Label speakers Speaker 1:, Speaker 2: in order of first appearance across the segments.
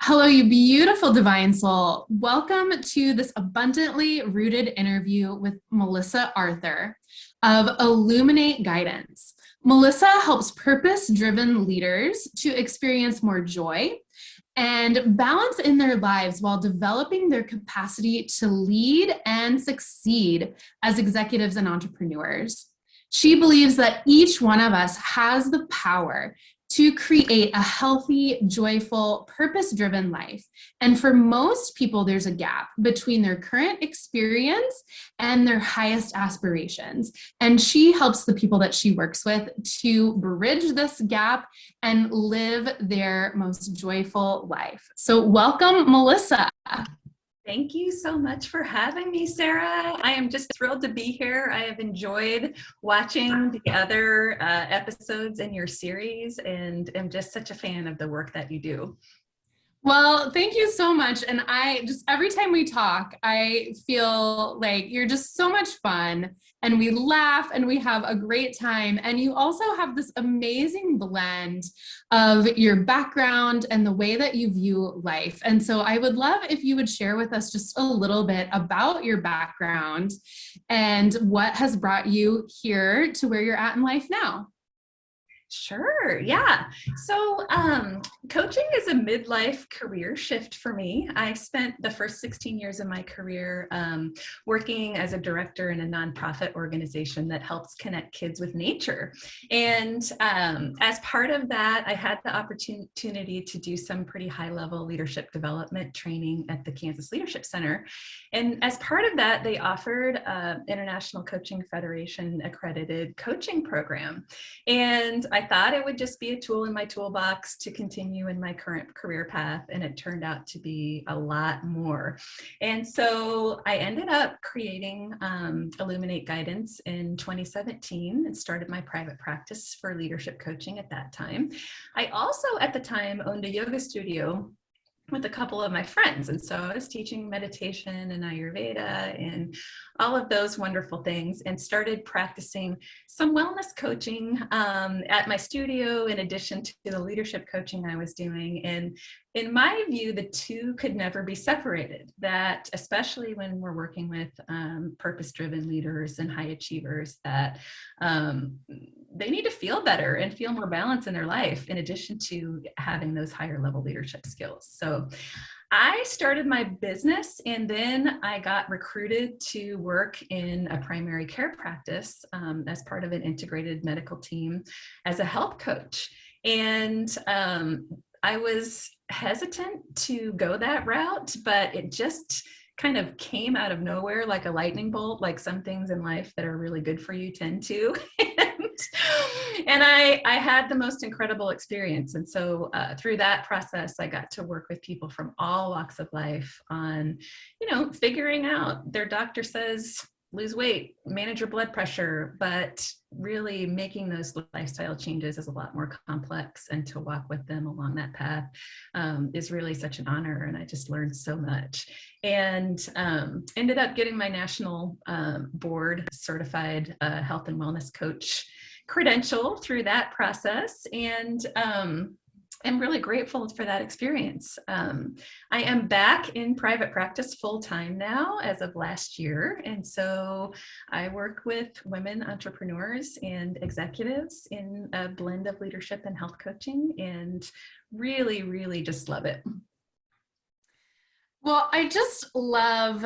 Speaker 1: Hello, you beautiful divine soul. Welcome to this abundantly rooted interview with Melissa Arthur of Illuminate Guidance. Melissa helps purpose-driven leaders to experience more joy and balance in their lives while developing their capacity to lead and succeed as executives and entrepreneurs. She believes that each one of us has the power to create a healthy, joyful, purpose-driven life. And for most people, there's a gap between their current experience and their highest aspirations. And she helps the people that she works with to bridge this gap and live their most joyful life. So welcome, Melissa.
Speaker 2: Thank you so much for having me, Sarah. I am just thrilled to be here. I have enjoyed watching the other episodes in your series and am just such a fan of the work that you do.
Speaker 1: Well, thank you so much. And I just, every time we talk, I feel like you're just so much fun and we laugh and we have a great time. And you also have this amazing blend of your background and the way that you view life. And so I would love if you would share with us just a little bit about your background and what has brought you here to where you're at in life now.
Speaker 2: Sure. Yeah. So coaching is a midlife career shift for me. I spent the first 16 years of my career working as a director in a nonprofit organization that helps connect kids with nature. And as part of that, I had the opportunity to do some pretty high level leadership development training at the Kansas Leadership Center. And as part of that, they offered International Coaching Federation accredited coaching program. And I thought it would just be a tool in my toolbox to continue in my current career path, and it turned out to be a lot more. And so I ended up creating Illuminate Guidance in 2017 and started my private practice for leadership coaching at that time. I also at the time owned a yoga studio with a couple of my friends. And so I was teaching meditation and Ayurveda and all of those wonderful things and started practicing some wellness coaching at my studio in addition to the leadership coaching I was doing. And in my view, the two could never be separated, that especially when we're working with purpose-driven leaders and high achievers, that they need to feel better and feel more balance in their life in addition to having those higher level leadership skills. So I started my business and then I got recruited to work in a primary care practice as part of an integrated medical team as a health coach. And I was hesitant to go that route, but it just kind of came out of nowhere like a lightning bolt, like some things in life that are really good for you tend to. And I had the most incredible experience. And so through that process, I got to work with people from all walks of life on, figuring out their doctor says, lose weight, manage your blood pressure, but really making those lifestyle changes is a lot more complex, and to walk with them along that path is really such an honor. And I just learned so much and ended up getting my national board certified health and wellness coach credential through that process. And I'm really grateful for that experience. I am back in private practice full-time now as of last year. And so I work with women entrepreneurs and executives in a blend of leadership and health coaching, and really, really just love it.
Speaker 1: Well, I just love,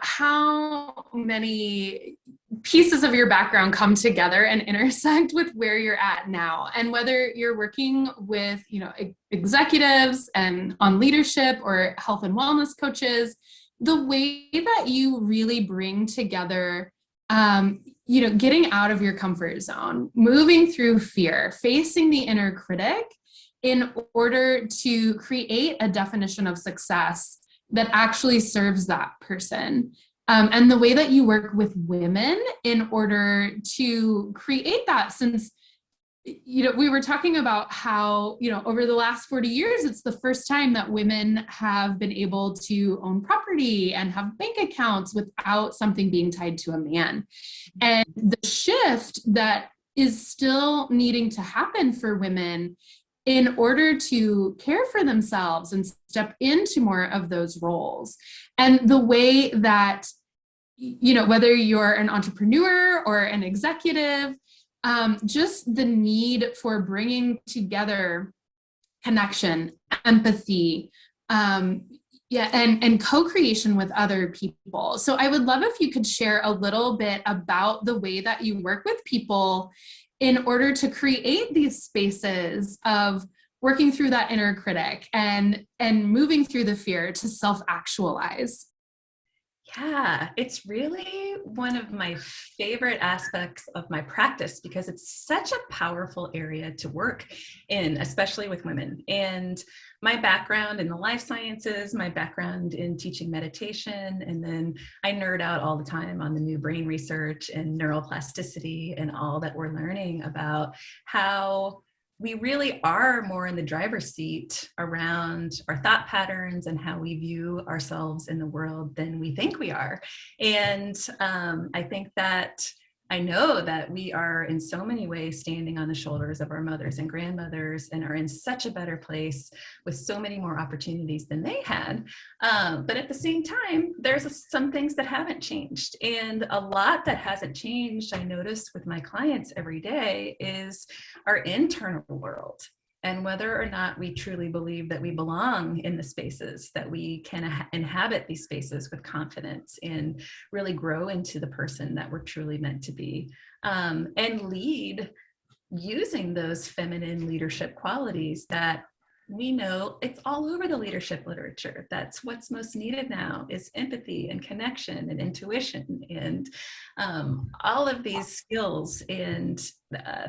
Speaker 1: how many pieces of your background come together and intersect with where you're at now. And whether you're working with, executives and on leadership or health and wellness coaches, the way that you really bring together, getting out of your comfort zone, moving through fear, facing the inner critic in order to create a definition of success that actually serves that person. And the way that you work with women in order to create that, since, we were talking about how, over the last 40 years, it's the first time that women have been able to own property and have bank accounts without something being tied to a man. And the shift that is still needing to happen for women in order to care for themselves and step into more of those roles. And the way that, whether you're an entrepreneur or an executive, just the need for bringing together connection, empathy, and co-creation with other people. So I would love if you could share a little bit about the way that you work with people in order to create these spaces of working through that inner critic and moving through the fear to self-actualize.
Speaker 2: Yeah, it's really one of my favorite aspects of my practice because it's such a powerful area to work in, especially with women. And my background in the life sciences, my background in teaching meditation, and then I nerd out all the time on the new brain research and neuroplasticity and all that we're learning about how we really are more in the driver's seat around our thought patterns and how we view ourselves in the world than we think we are. And I think that I know that we are in so many ways standing on the shoulders of our mothers and grandmothers and are in such a better place with so many more opportunities than they had. But at the same time, there's some things that haven't changed. And a lot that hasn't changed, I notice with my clients every day, is our internal world. And whether or not we truly believe that we belong in the spaces, that we can inhabit these spaces with confidence and really grow into the person that we're truly meant to be, and lead using those feminine leadership qualities that we know it's all over the leadership literature. That's what's most needed now is empathy and connection and intuition and all of these skills and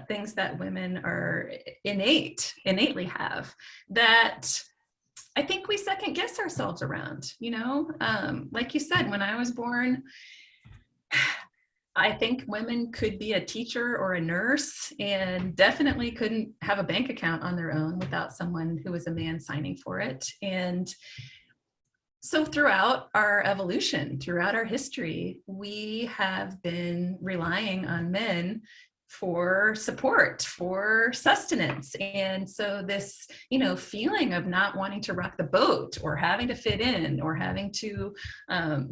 Speaker 2: things that women are innately have that I think we second guess ourselves around, like you said, when I was born, I think women could be a teacher or a nurse and definitely couldn't have a bank account on their own without someone who was a man signing for it. And so throughout our evolution, throughout our history, we have been relying on men for support, for sustenance. And so this, feeling of not wanting to rock the boat or having to fit in or having to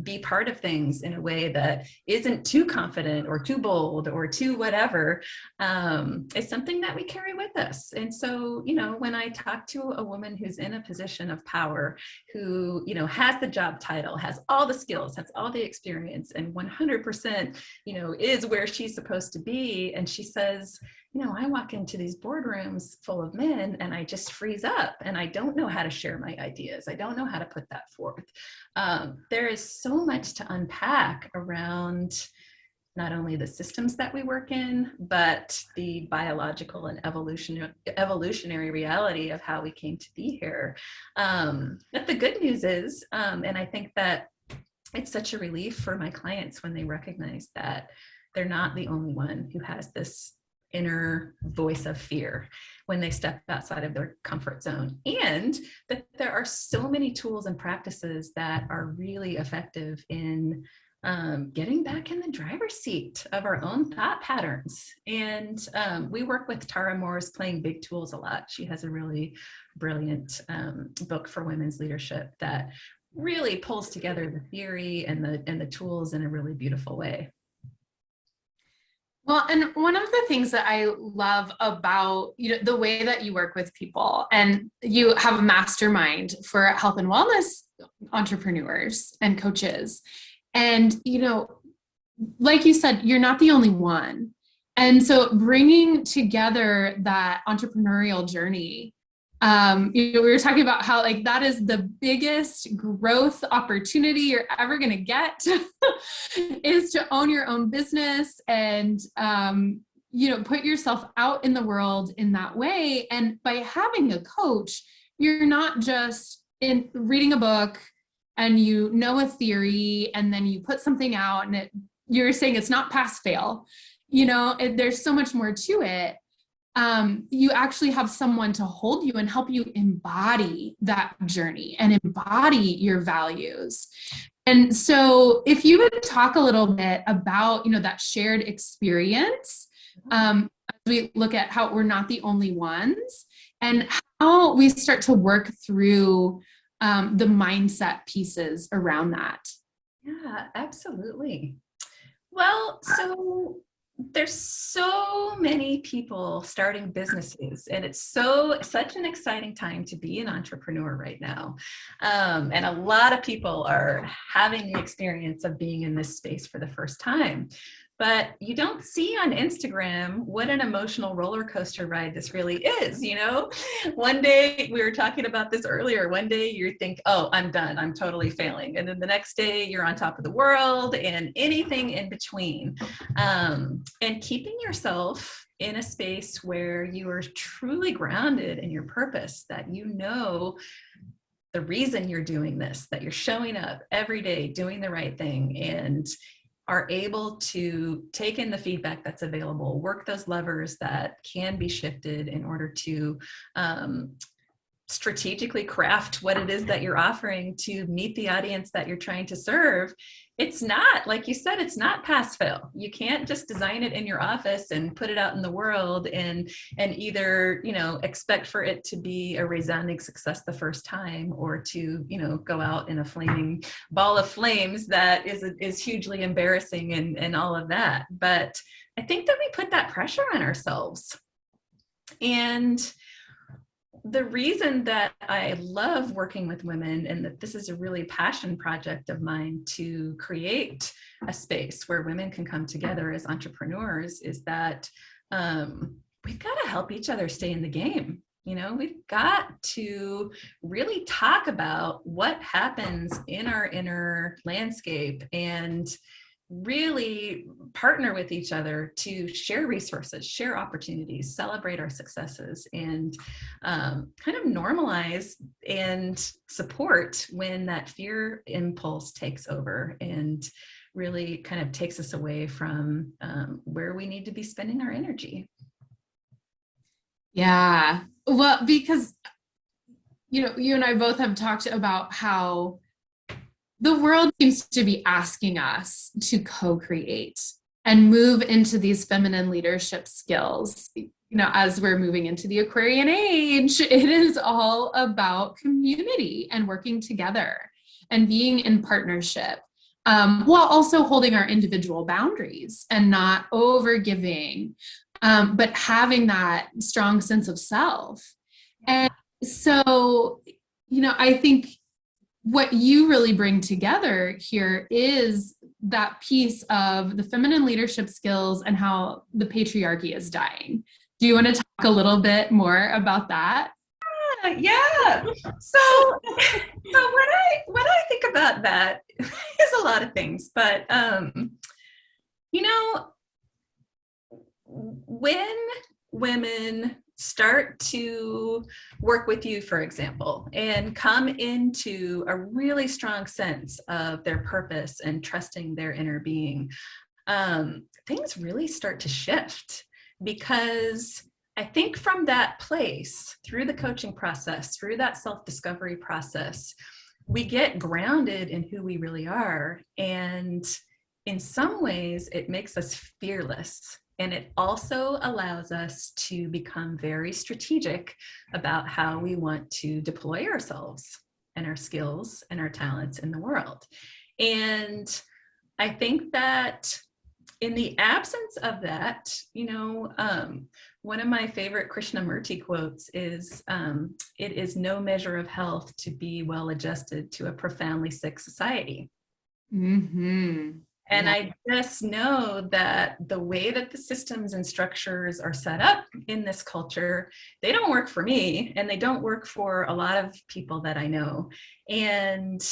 Speaker 2: be part of things in a way that isn't too confident or too bold or too whatever, is something that we carry with us. And so, when I talk to a woman who's in a position of power, who, has the job title, has all the skills, has all the experience, and 100%, is where she's supposed to be, and she says, I walk into these boardrooms full of men and I just freeze up and I don't know how to share my ideas. I don't know how to put that forth. There is so much to unpack around not only the systems that we work in, but the biological and evolutionary reality of how we came to be here. But the good news is, and I think that it's such a relief for my clients when they recognize that they're not the only one who has this inner voice of fear when they step outside of their comfort zone, and that there are so many tools and practices that are really effective in getting back in the driver's seat of our own thought patterns. And we work with Tara Moore's Playing Big Tools a lot. She has a really brilliant book for women's leadership that really pulls together the theory and the tools in a really beautiful way.
Speaker 1: Well, and one of the things that I love about, the way that you work with people, and you have a mastermind for health and wellness entrepreneurs and coaches. And, like you said, you're not the only one. And so bringing together that entrepreneurial journey, we were talking about how that is the biggest growth opportunity you're ever going to get is to own your own business and, put yourself out in the world in that way. And by having a coach, you're not just in reading a book and a theory and then you put something out and you're saying it's not pass fail, there's so much more to it. You actually have someone to hold you and help you embody that journey and embody your values. And so if you would talk a little bit about, that shared experience, as we look at how we're not the only ones, and how we start to work through the mindset pieces around that.
Speaker 2: Yeah, absolutely. Well, so there's so many people starting businesses, and it's such an exciting time to be an entrepreneur right now. And a lot of people are having the experience of being in this space for the first time. But you don't see on Instagram what an emotional roller coaster ride this really is, you know? One day, we were talking about this earlier, one day you think, oh, I'm done, I'm totally failing. And then the next day you're on top of the world, and anything in between. And keeping yourself in a space where you are truly grounded in your purpose, that you know the reason you're doing this, that you're showing up every day, doing the right thing, and are able to take in the feedback that's available, work those levers that can be shifted in order to strategically craft what it is that you're offering to meet the audience that you're trying to serve. It's not, like you said, it's not pass fail. You can't just design it in your office and put it out in the world and either, you know, expect for it to be a resounding success the first time, or to, you know, go out in a flaming ball of flames that is hugely embarrassing and all of that. But I think that we put that pressure on ourselves. And the reason that I love working with women, and that this is a really passion project of mine to create a space where women can come together as entrepreneurs, is that we've got to help each other stay in the game. You know, we've got to really talk about what happens in our inner landscape, and really partner with each other to share resources, share opportunities, celebrate our successes, and kind of normalize and support when that fear impulse takes over and really kind of takes us away from where we need to be spending our energy.
Speaker 1: Yeah. Well, because, you know, you and I both have talked about how the world seems to be asking us to co-create and move into these feminine leadership skills. You know, as we're moving into the Aquarian age, it is all about community and working together and being in partnership, while also holding our individual boundaries and not over giving, but having that strong sense of self. And so, you know, I think what you really bring together here is that piece of the feminine leadership skills and how the patriarchy is dying. Do you want to talk a little bit more about that?
Speaker 2: Yeah. So when I think about that, it's a lot of things, but you know, when women start to work with you, for example, and come into a really strong sense of their purpose and trusting their inner being, things really start to shift. Because I think from that place, through the coaching process, through that self-discovery process, we get grounded in who we really are. And in some ways, it makes us fearless. And it also allows us to become very strategic about how we want to deploy ourselves and our skills and our talents in the world. And I think that in the absence of that, you know, one of my favorite Krishnamurti quotes is, "It is no measure of health to be well adjusted to a profoundly sick society."
Speaker 1: Mm-hmm.
Speaker 2: And I just know that the way that the systems and structures are set up in this culture, they don't work for me, and they don't work for a lot of people that I know. And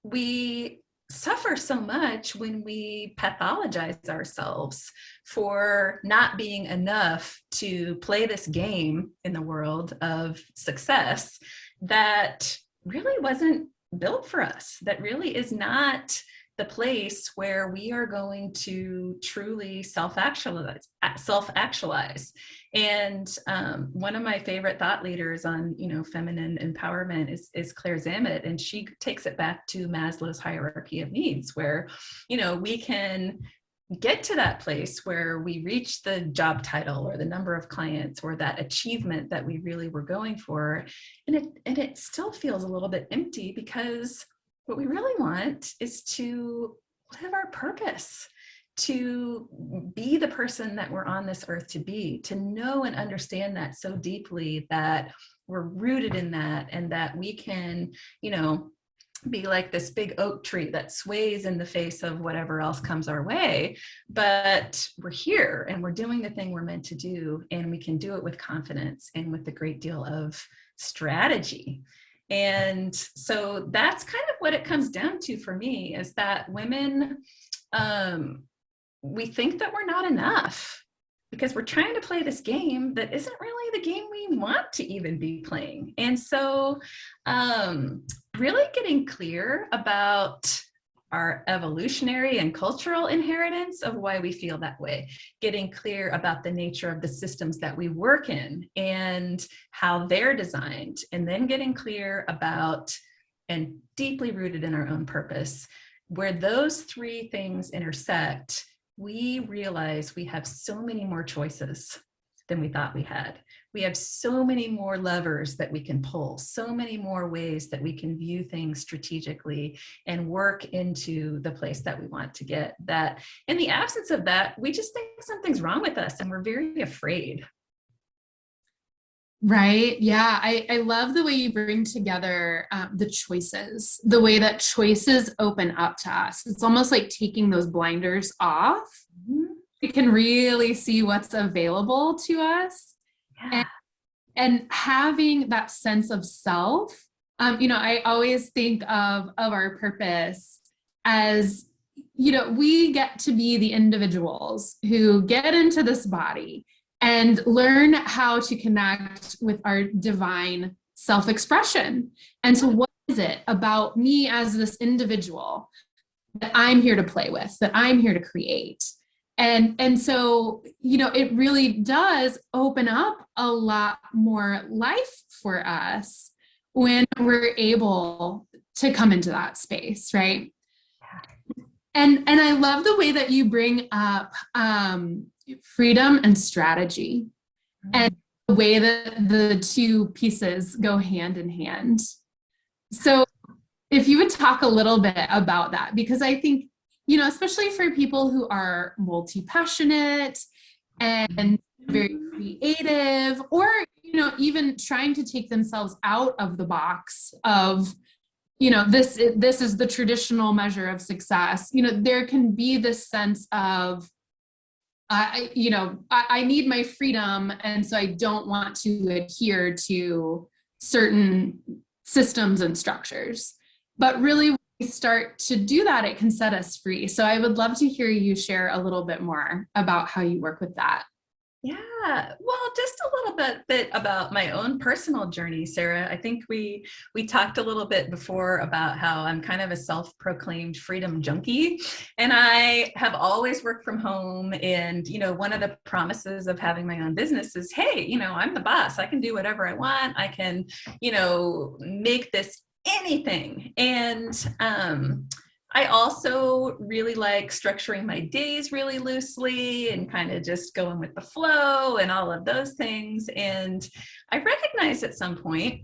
Speaker 2: we suffer so much when we pathologize ourselves for not being enough to play this game in the world of success that really wasn't built for us, that really is not the place where we are going to truly self-actualize. And one of my favorite thought leaders on, you know, feminine empowerment is Claire Zammit, and she takes it back to Maslow's hierarchy of needs, where, you know, we can get to that place where we reach the job title or the number of clients or that achievement that we really were going for, and it still feels a little bit empty, because what we really want is to live our purpose, to be the person that we're on this earth to be, to know and understand that so deeply that we're rooted in that, and that we can, be like this big oak tree that sways in the face of whatever else comes our way. But we're here and we're doing the thing we're meant to do, and we can do it with confidence and with a great deal of strategy. And so that's kind of what it comes down to for me, is that women, we think that we're not enough because we're trying to play this game that isn't really the game we want to even be playing. And so really getting clear about our evolutionary and cultural inheritance of why we feel that way, getting clear about the nature of the systems that we work in and how they're designed, and then getting clear about and deeply rooted in our own purpose. Where those three things intersect, we realize we have so many more choices than we thought we had. We have so many more levers that we can pull, so many more ways that we can view things strategically and work into the place that we want to get, that in the absence of that, we just think something's wrong with us and we're very afraid.
Speaker 1: Right. Yeah. I love the way you bring together the choices, the way that choices open up to us. It's almost like taking those blinders off. Mm-hmm. We can really see what's available to us. Yeah. And having that sense of self. I always think of our purpose as, we get to be the individuals who get into this body and learn how to connect with our divine self-expression. And so what is it about me as this individual that I'm here to play with, that I'm here to create? And so, it really does open up a lot more life for us when we're able to come into that space, right? And I love the way that you bring up freedom and strategy, and the way that the two pieces go hand in hand. So if you would talk a little bit about that, because I think, especially for people who are multi-passionate and very creative, or, even trying to take themselves out of the box of, this is the traditional measure of success. There can be this sense of, I need my freedom, and so I don't want to adhere to certain systems and structures. But really, when we start to do that, it can set us free. So I would love to hear you share a little bit more about how you work with that.
Speaker 2: Yeah, well, just a little bit about my own personal journey, Sarah. I think we talked a little bit before about how I'm kind of a self-proclaimed freedom junkie, and I have always worked from home. And, one of the promises of having my own business is, hey, I'm the boss. I can do whatever I want. I can, make this anything. And, I also really like structuring my days really loosely and kind of just going with the flow and all of those things. And I recognized at some point,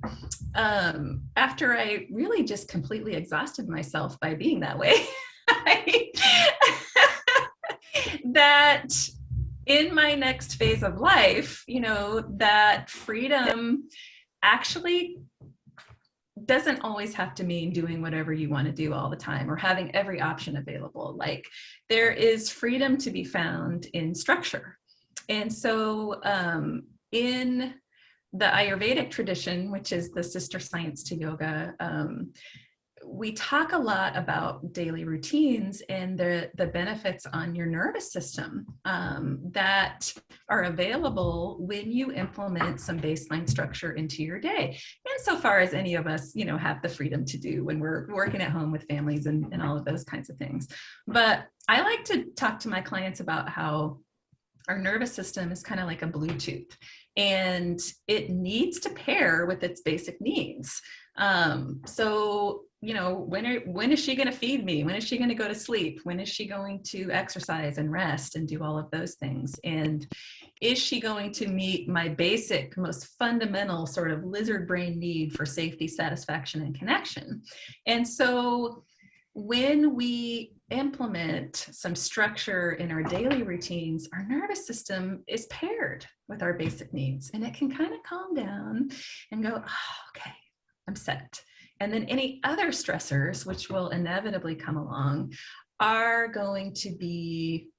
Speaker 2: after I really just completely exhausted myself by being that way, that in my next phase of life, that freedom actually doesn't always have to mean doing whatever you want to do all the time or having every option available. Like, there is freedom to be found in structure. And so in the Ayurvedic tradition, which is the sister science to yoga, we talk a lot about daily routines and the benefits on your nervous system that are available when you implement some baseline structure into your day. And so far as any of us, have the freedom to do when we're working at home with families and all of those kinds of things. But I like to talk to my clients about how our nervous system is kind of like a Bluetooth, and it needs to pair with its basic needs. So, when is she going to feed me? When is she going to go to sleep? When is she going to exercise and rest and do all of those things? And is she going to meet my basic, most fundamental sort of lizard brain need for safety, satisfaction, and connection? And so when we implement some structure in our daily routines, our nervous system is paired with our basic needs, and it can kind of calm down and go, oh, okay, I'm set. And then any other stressors, which will inevitably come along, are going to be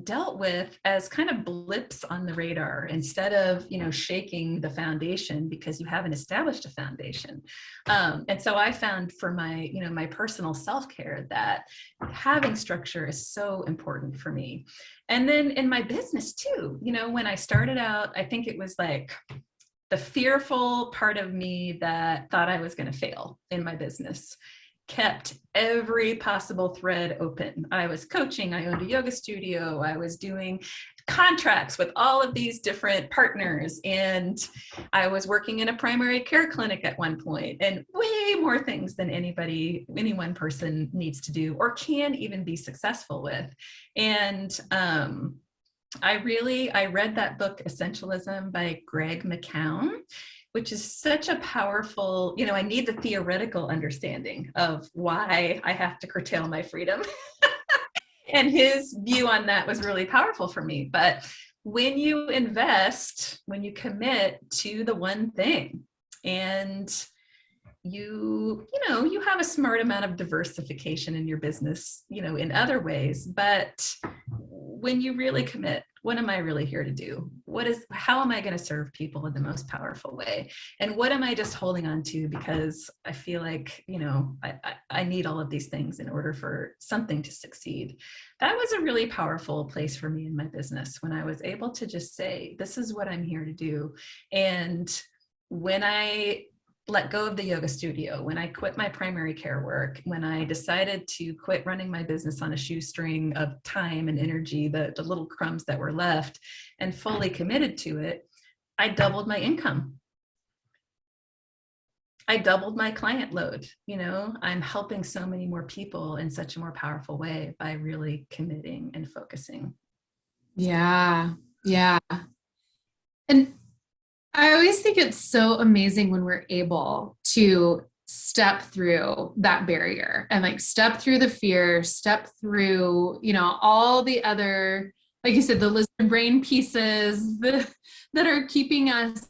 Speaker 2: dealt with as kind of blips on the radar instead of, shaking the foundation because you haven't established a foundation. And so I found for my, my personal self-care that having structure is so important for me. And then in my business too, when I started out, I think it was like the fearful part of me that thought I was going to fail in my business kept every possible thread open. I was coaching, I owned a yoga studio, I was doing contracts with all of these different partners, and I was working in a primary care clinic at one point, and way more things than any one person needs to do or can even be successful with. And I read that book, Essentialism by Greg McKeown, which is such a powerful, I need the theoretical understanding of why I have to curtail my freedom. And his view on that was really powerful for me. But when you invest, when you commit to the one thing, and you have a smart amount of diversification in your business, in other ways, but when you really commit, what am I really here to do? How am I going to serve people in the most powerful way? And what am I just holding on to because I feel like, I need all of these things in order for something to succeed? That was a really powerful place for me in my business when I was able to just say, this is what I'm here to do. And when I let go of the yoga studio, when I quit my primary care work, when I decided to quit running my business on a shoestring of time and energy, the little crumbs that were left, and fully committed to it, I doubled my income. I doubled my client load. I'm helping so many more people in such a more powerful way by really committing and focusing.
Speaker 1: Yeah. And I always think it's so amazing when we're able to step through that barrier and like step through the fear, step through, all the other, like you said, the lizard brain pieces that are keeping us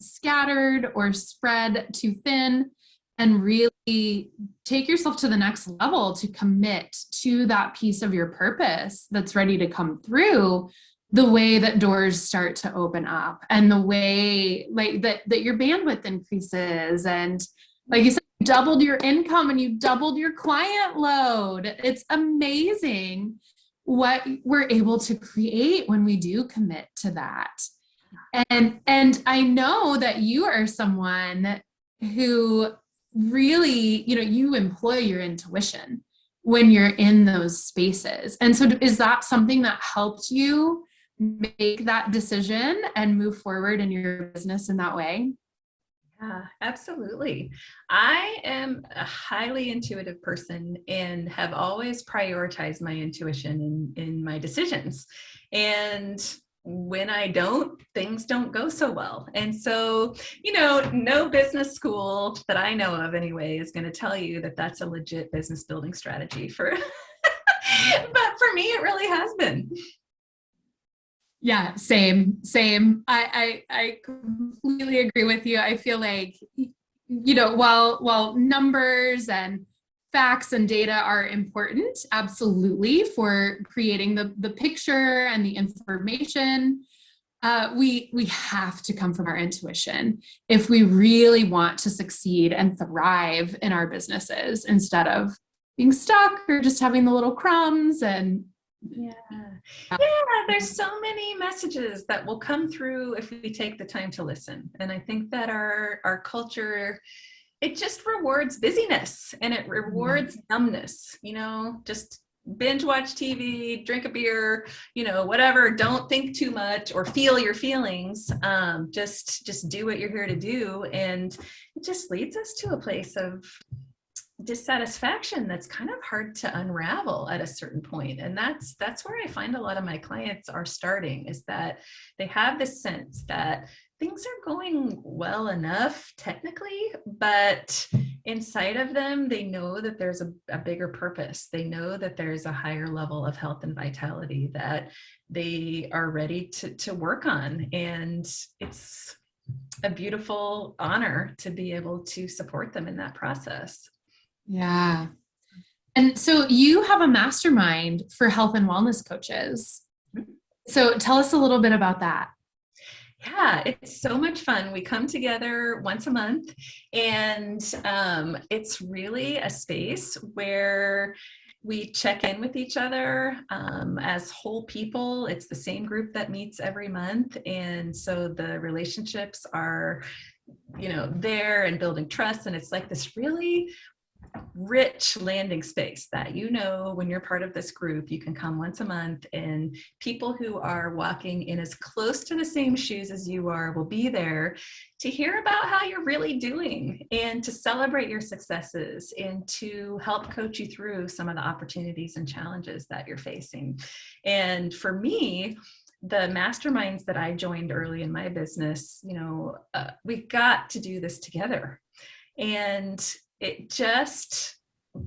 Speaker 1: scattered or spread too thin, and really take yourself to the next level to commit to that piece of your purpose that's ready to come through, the way that doors start to open up and the way like that your bandwidth increases. And like you said, you doubled your income and you doubled your client load. It's amazing what we're able to create when we do commit to that. And I know that you are someone who really, you employ your intuition when you're in those spaces. And so is that something that helped you make that decision and move forward in your business in that way?
Speaker 2: Yeah, absolutely. I am a highly intuitive person and have always prioritized my intuition in my decisions. And when I don't, things don't go so well. And so, no business school that I know of anyway is going to tell you that that's a legit business building strategy but for me, it really has been.
Speaker 1: Yeah, same. I completely agree with you. I feel like, while numbers and facts and data are important, absolutely, for creating the picture and the information, we have to come from our intuition if we really want to succeed and thrive in our businesses instead of being stuck or just having the little crumbs. And
Speaker 2: yeah, there's so many messages that will come through if we take the time to listen. And I think that our culture, it just rewards busyness and it rewards numbness, just binge watch TV, drink a beer, whatever. Don't think too much or feel your feelings. Just do what you're here to do. And it just leads us to a place of dissatisfaction that's kind of hard to unravel at a certain point. And that's where I find a lot of my clients are starting, is that they have this sense that things are going well enough technically, but inside of them, they know that there's a bigger purpose. They know that there's a higher level of health and vitality that they are ready to work on. And it's a beautiful honor to be able to support them in that process.
Speaker 1: Yeah. And so you have a mastermind for health and wellness coaches. So tell us a little bit about that.
Speaker 2: Yeah, it's so much fun. We come together once a month, and it's really a space where we check in with each other as whole people. It's the same group that meets every month. And so the relationships are, there and building trust. And it's like this really rich landing space that, when you're part of this group, you can come once a month, and people who are walking in as close to the same shoes as you are will be there to hear about how you're really doing and to celebrate your successes and to help coach you through some of the opportunities and challenges that you're facing. And for me, the masterminds that I joined early in my business, we got to do this together. And it just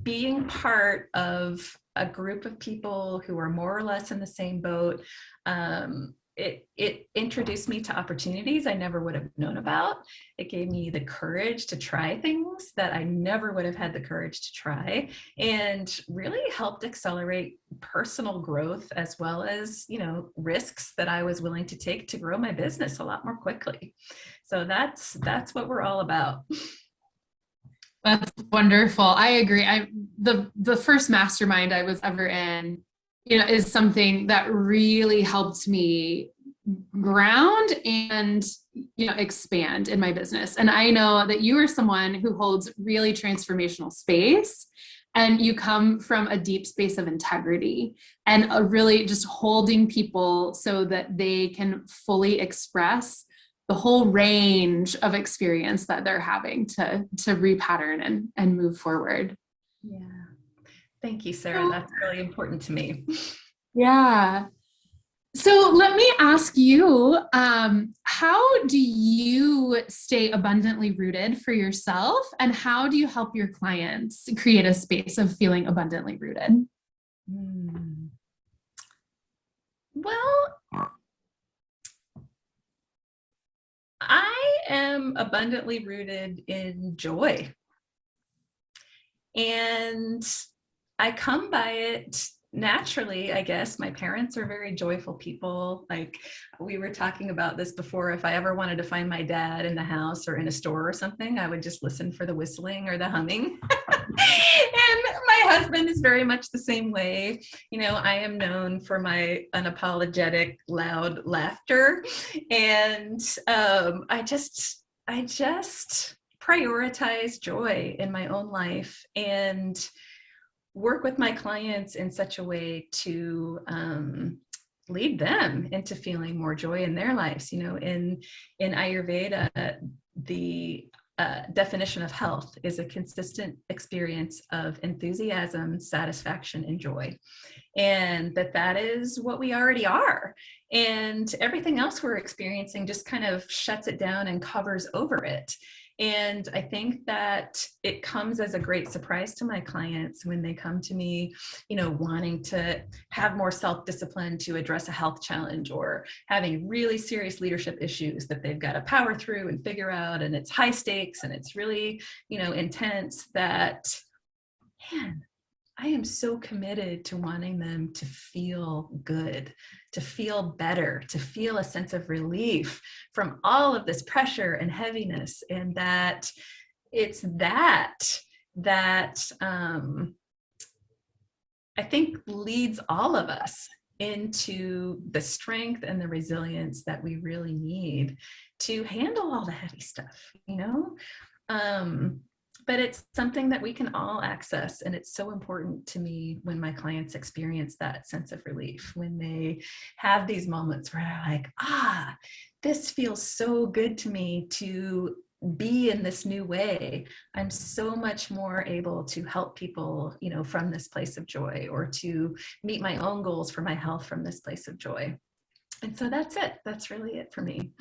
Speaker 2: being part of a group of people who are more or less in the same boat, it introduced me to opportunities I never would have known about. It gave me the courage to try things that I never would have had the courage to try, and really helped accelerate personal growth as well as, risks that I was willing to take to grow my business a lot more quickly. So that's what we're all about.
Speaker 1: That's wonderful. I agree. The first mastermind I was ever in, is something that really helped me ground and, expand in my business. And I know that you are someone who holds really transformational space, and you come from a deep space of integrity and a really just holding people so that they can fully express the whole range of experience that they're having to repattern and move forward.
Speaker 2: Yeah. Thank you, Sarah. That's really important to me.
Speaker 1: Yeah. So let me ask you, how do you stay abundantly rooted for yourself, and how do you help your clients create a space of feeling abundantly rooted?
Speaker 2: Well, I am abundantly rooted in joy, and I come by it naturally, I guess. My parents are very joyful people. Like, we were talking about this before. If I ever wanted to find my dad in the house or in a store or something, I would just listen for the whistling or the humming. And my husband is very much the same way. I am known for my unapologetic, loud laughter. And I just prioritize joy in my own life and work with my clients in such a way to lead them into feeling more joy in their lives. In Ayurveda, the definition of health is a consistent experience of enthusiasm, satisfaction, and joy. And that is what we already are. And everything else we're experiencing just kind of shuts it down and covers over it. And I think that it comes as a great surprise to my clients when they come to me, wanting to have more self-discipline to address a health challenge, or having really serious leadership issues that they've got to power through and figure out. And it's high stakes and it's really, intense, that, man, I am so committed to wanting them to feel good, to feel better, to feel a sense of relief from all of this pressure and heaviness. And that it's that I think leads all of us into the strength and the resilience that we really need to handle all the heavy stuff, but it's something that we can all access. And it's so important to me when my clients experience that sense of relief, when they have these moments where they're like, this feels so good to me to be in this new way. I'm so much more able to help people, from this place of joy, or to meet my own goals for my health from this place of joy. And so that's it. That's really it for me.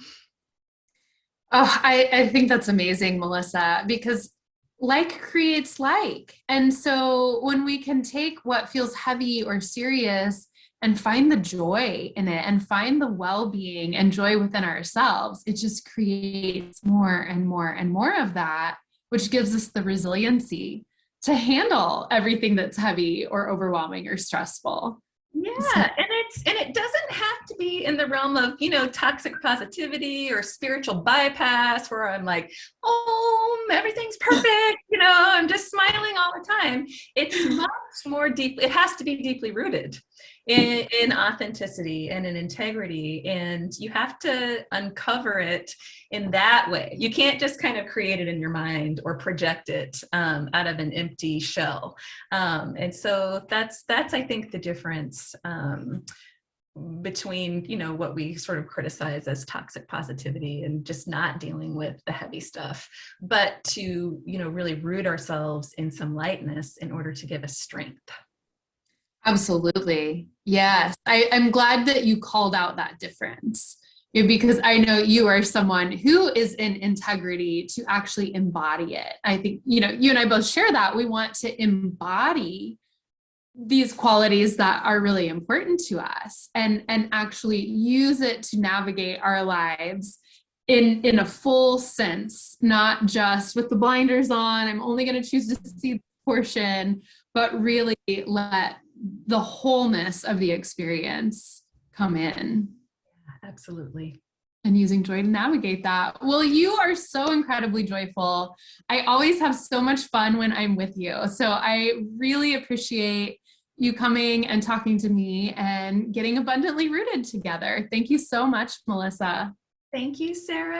Speaker 1: Oh, I think that's amazing, Melissa, because like creates like. And so when we can take what feels heavy or serious and find the joy in it and find the well-being and joy within ourselves, it just creates more and more and more of that, which gives us the resiliency to handle everything that's heavy or overwhelming or stressful.
Speaker 2: Yeah, and it doesn't have to be in the realm of, toxic positivity or spiritual bypass where I'm like, oh, everything's perfect, I'm just smiling all the time. It's much more deep. It has to be deeply rooted in authenticity and in integrity, and you have to uncover it in that way. You can't just kind of create it in your mind or project it out of an empty shell. And so that's I think the difference between what we sort of criticize as toxic positivity and just not dealing with the heavy stuff, but to really root ourselves in some lightness in order to give us strength.
Speaker 1: Absolutely. Yes. I'm glad that you called out that difference, because I know you are someone who is in integrity to actually embody it. I think, you and I both share that. We want to embody these qualities that are really important to us and actually use it to navigate our lives in a full sense, not just with the blinders on. I'm only going to choose to see the portion, but really let the wholeness of the experience come in.
Speaker 2: Absolutely.
Speaker 1: And using joy to navigate that. Well, you are so incredibly joyful. I always have so much fun when I'm with you. So I really appreciate you coming and talking to me and getting abundantly rooted together. Thank you so much, Melissa.
Speaker 2: Thank you, Sarah.